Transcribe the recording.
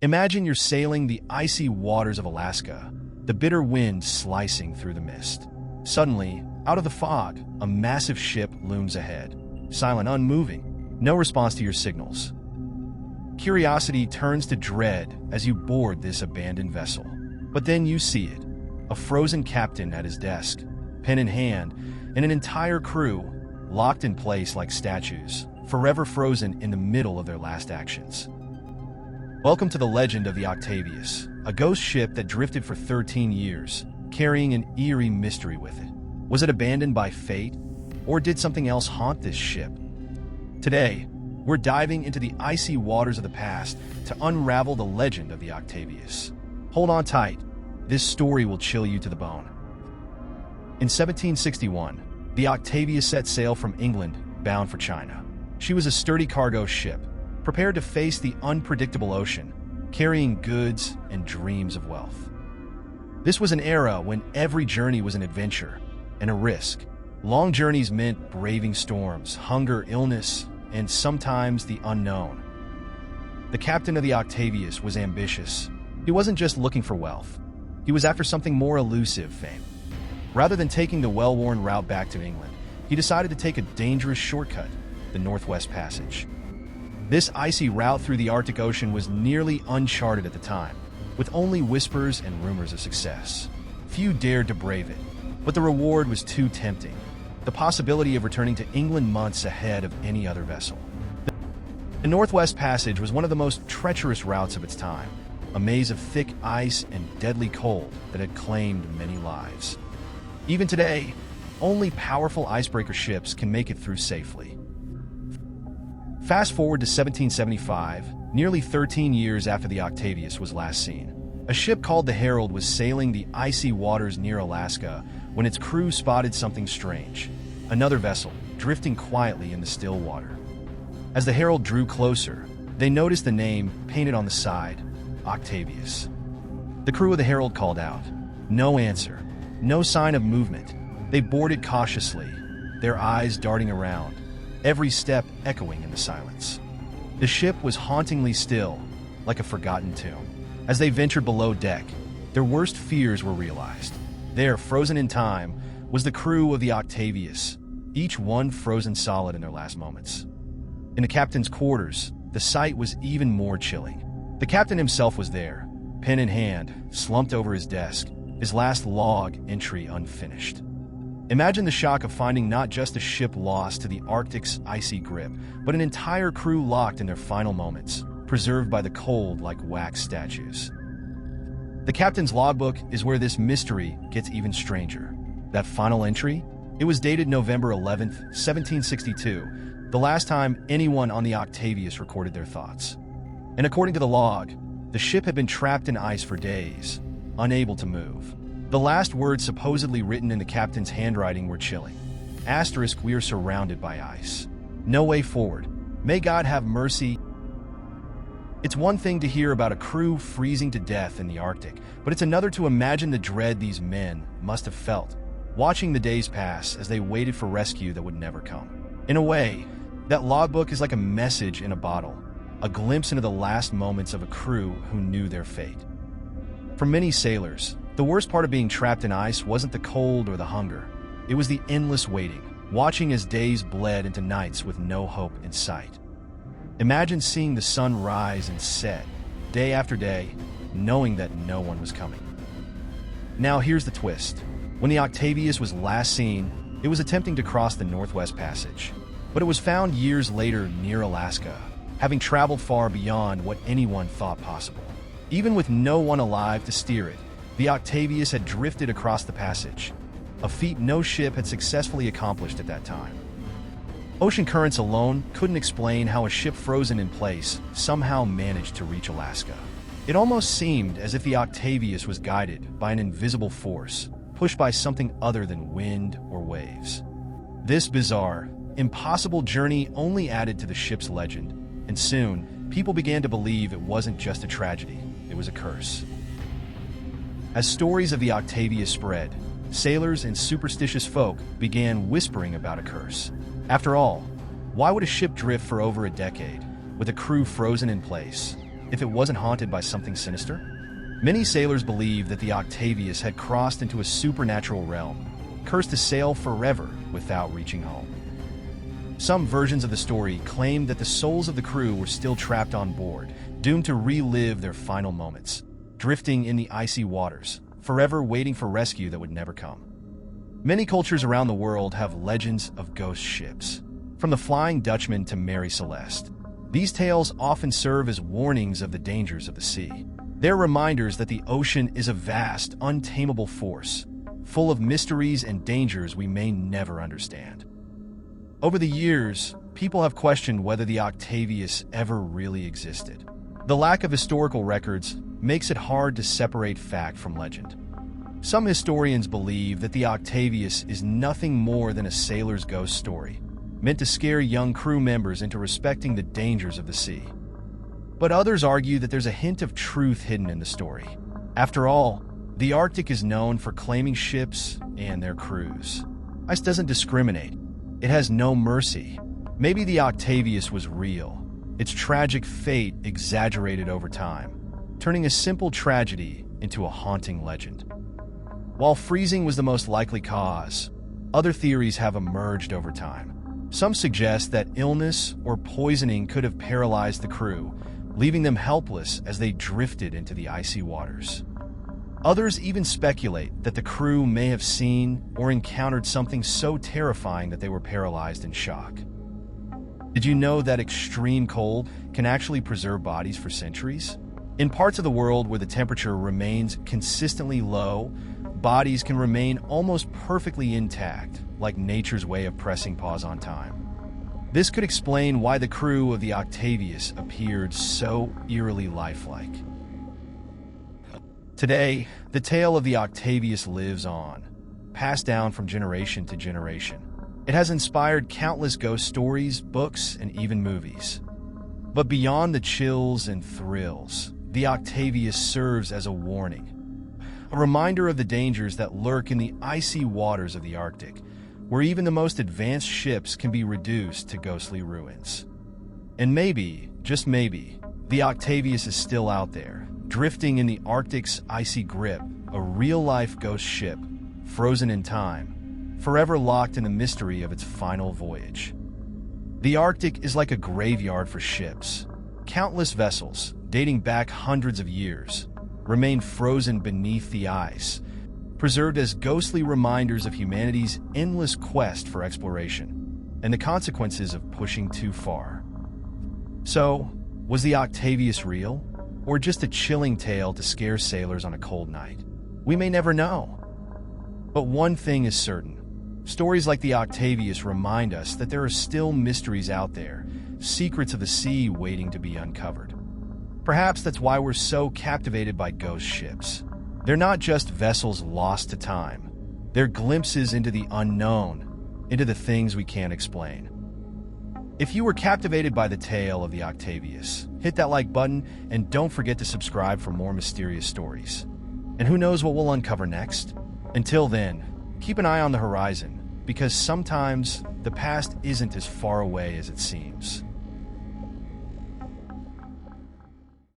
Imagine you're sailing the icy waters of Alaska, the bitter wind slicing through the mist. Suddenly, out of the fog, a massive ship looms ahead, silent, unmoving, no response to your signals. Curiosity turns to dread as you board this abandoned vessel. But then you see it, a frozen captain at his desk, pen in hand, and an entire crew locked in place like statues, forever frozen in the middle of their last actions. Welcome to the legend of the Octavius, a ghost ship that drifted for 13 years, carrying an eerie mystery with it. Was it abandoned by fate, or did something else haunt this ship? Today, we're diving into the icy waters of the past to unravel the legend of the Octavius. Hold on tight, this story will chill you to the bone. In 1761, the Octavius set sail from England, bound for China. She was a sturdy cargo ship, prepared to face the unpredictable ocean, carrying goods and dreams of wealth. This was an era when every journey was an adventure and a risk. Long journeys meant braving storms, hunger, illness, and sometimes the unknown. The captain of the Octavius was ambitious. He wasn't just looking for wealth. He was after something more elusive, fame. Rather than taking the well-worn route back to England, he decided to take a dangerous shortcut, the Northwest Passage. This icy route through the Arctic Ocean was nearly uncharted at the time, with only whispers and rumors of success. Few dared to brave it, but the reward was too tempting. The possibility of returning to England months ahead of any other vessel. The Northwest Passage was one of the most treacherous routes of its time, a maze of thick ice and deadly cold that had claimed many lives. Even today, only powerful icebreaker ships can make it through safely. Fast forward to 1775, nearly 13 years after the Octavius was last seen. A ship called the Herald was sailing the icy waters near Alaska when its crew spotted something strange. Another vessel, drifting quietly in the still water. As the Herald drew closer, they noticed the name painted on the side, Octavius. The crew of the Herald called out. No answer, no sign of movement. They boarded cautiously, their eyes darting around, every step echoing in the silence. The ship was hauntingly still, like a forgotten tomb. As they ventured below deck, their worst fears were realized. There, frozen in time, was the crew of the Octavius, each one frozen solid in their last moments. In the captain's quarters, the sight was even more chilling. The captain himself was there, pen in hand, slumped over his desk, his last log entry unfinished. Imagine the shock of finding not just a ship lost to the Arctic's icy grip, but an entire crew locked in their final moments, preserved by the cold like wax statues. The captain's logbook is where this mystery gets even stranger. That final entry? It was dated November 11th, 1762, the last time anyone on the Octavius recorded their thoughts. And according to the log, the ship had been trapped in ice for days, unable to move. The last words supposedly written in the captain's handwriting were chilling. Asterisk, we are surrounded by ice. No way forward. May God have mercy. It's one thing to hear about a crew freezing to death in the Arctic, but it's another to imagine the dread these men must have felt, watching the days pass as they waited for rescue that would never come. In a way, that logbook is like a message in a bottle, a glimpse into the last moments of a crew who knew their fate. For many sailors, the worst part of being trapped in ice wasn't the cold or the hunger. It was the endless waiting, watching as days bled into nights with no hope in sight. Imagine seeing the sun rise and set, day after day, knowing that no one was coming. Now here's the twist. When the Octavius was last seen, it was attempting to cross the Northwest Passage, but it was found years later near Alaska, having traveled far beyond what anyone thought possible. Even with no one alive to steer it, the Octavius had drifted across the passage, a feat no ship had successfully accomplished at that time. Ocean currents alone couldn't explain how a ship frozen in place somehow managed to reach Alaska. It almost seemed as if the Octavius was guided by an invisible force, pushed by something other than wind or waves. This bizarre, impossible journey only added to the ship's legend, and soon, people began to believe it wasn't just a tragedy, it was a curse. As stories of the Octavius spread, sailors and superstitious folk began whispering about a curse. After all, why would a ship drift for over a decade, with a crew frozen in place, if it wasn't haunted by something sinister? Many sailors believe that the Octavius had crossed into a supernatural realm, cursed to sail forever without reaching home. Some versions of the story claim that the souls of the crew were still trapped on board, doomed to relive their final moments, drifting in the icy waters, forever waiting for rescue that would never come. Many cultures around the world have legends of ghost ships, from the Flying Dutchman to Mary Celeste. These tales often serve as warnings of the dangers of the sea. They're reminders that the ocean is a vast, untamable force, full of mysteries and dangers we may never understand. Over the years, people have questioned whether the Octavius ever really existed. The lack of historical records makes it hard to separate fact from legend. Some historians believe that the Octavius is nothing more than a sailor's ghost story, meant to scare young crew members into respecting the dangers of the sea. But others argue that there's a hint of truth hidden in the story. After all, the Arctic is known for claiming ships and their crews. Ice doesn't discriminate. It has no mercy. Maybe the Octavius was real, its tragic fate exaggerated over time, turning a simple tragedy into a haunting legend. While freezing was the most likely cause, other theories have emerged over time. Some suggest that illness or poisoning could have paralyzed the crew, leaving them helpless as they drifted into the icy waters. Others even speculate that the crew may have seen or encountered something so terrifying that they were paralyzed in shock. Did you know that extreme cold can actually preserve bodies for centuries? In parts of the world where the temperature remains consistently low, bodies can remain almost perfectly intact, like nature's way of pressing pause on time. This could explain why the crew of the Octavius appeared so eerily lifelike. Today, the tale of the Octavius lives on, passed down from generation to generation. It has inspired countless ghost stories, books, and even movies. But beyond the chills and thrills, the Octavius serves as a warning, a reminder of the dangers that lurk in the icy waters of the Arctic, where even the most advanced ships can be reduced to ghostly ruins. And maybe, just maybe, the Octavius is still out there, drifting in the Arctic's icy grip, a real-life ghost ship, frozen in time, forever locked in the mystery of its final voyage. The Arctic is like a graveyard for ships. Countless vessels, dating back hundreds of years, remain frozen beneath the ice, preserved as ghostly reminders of humanity's endless quest for exploration and the consequences of pushing too far. So, was the Octavius real, or just a chilling tale to scare sailors on a cold night? We may never know. But one thing is certain. Stories like the Octavius remind us that there are still mysteries out there, secrets of the sea waiting to be uncovered. Perhaps that's why we're so captivated by ghost ships. They're not just vessels lost to time. They're glimpses into the unknown, into the things we can't explain. If you were captivated by the tale of the Octavius, hit that like button and don't forget to subscribe for more mysterious stories. And who knows what we'll uncover next? Until then, keep an eye on the horizon, because sometimes the past isn't as far away as it seems.